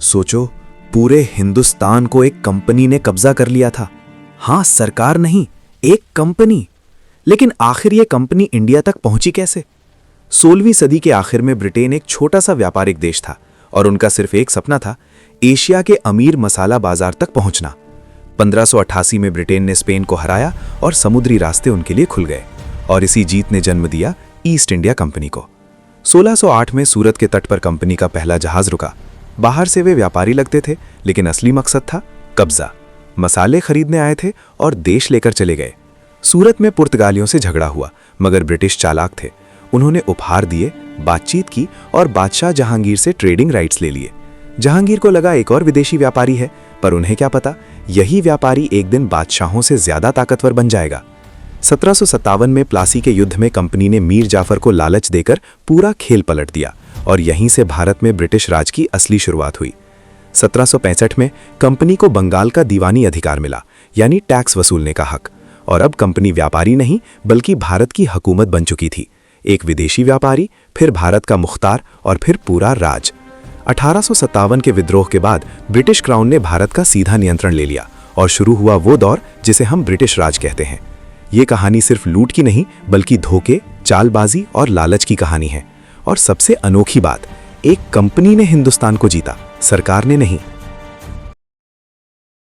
सोचो, पूरे हिंदुस्तान को एक कंपनी ने कब्जा कर लिया था। हाँ, सरकार नहीं, एक कंपनी। लेकिन आखिर ये कंपनी इंडिया तक पहुंची कैसे? 16वीं सदी के आखिर में ब्रिटेन एक छोटा सा व्यापारिक देश था और उनका सिर्फ एक सपना था, एशिया के अमीर मसाला बाजार तक पहुंचना। 1588 में ब्रिटेन ने स्पेन को हराया और समुद्री रास्ते उनके लिए खुल गए और इसी जीत ने जन्म दिया ईस्ट इंडिया कंपनी को। 1608 में सूरत के तट पर कंपनी का पहला जहाज रुका। बाहर से वे व्यापारी लगते थे, लेकिन असली मकसद था कब्जा। मसाले खरीदने आए थे और देश लेकर चले गए। सूरत में पुर्तगालियों से झगड़ा हुआ, मगर ब्रिटिश चालाक थे। उन्होंने उपहार दिए, बातचीत की और बादशाह जहांगीर से ट्रेडिंग राइट्स ले लिए। जहांगीर को लगा एक और विदेशी व्यापारी है, पर उन्हें क्या पता, यही व्यापारी एक दिन बादशाहों से ज्यादा ताकतवर बन जाएगा। 1757 में प्लासी के युद्ध में कंपनी ने मीर जाफर को लालच देकर पूरा खेल पलट दिया और यहीं से भारत में ब्रिटिश राज की असली शुरुआत हुई। 1765 में कंपनी को बंगाल का दीवानी अधिकार मिला, यानी टैक्स वसूलने का हक। और अब कंपनी व्यापारी नहीं बल्कि भारत की हुकूमत बन चुकी थी। एक विदेशी व्यापारी, फिर भारत का मुख्तार और फिर पूरा राज। 1857 के विद्रोह के बाद ब्रिटिश क्राउन ने भारत का सीधा नियंत्रण ले लिया और शुरू हुआ वो दौर जिसे हम ब्रिटिश राज कहते हैं। ये कहानी सिर्फ लूट की नहीं बल्कि धोखे, चालबाजी और लालच की कहानी है। और सबसे अनोखी बात, एक कंपनी ने हिंदुस्तान को जीता, सरकार ने नहीं।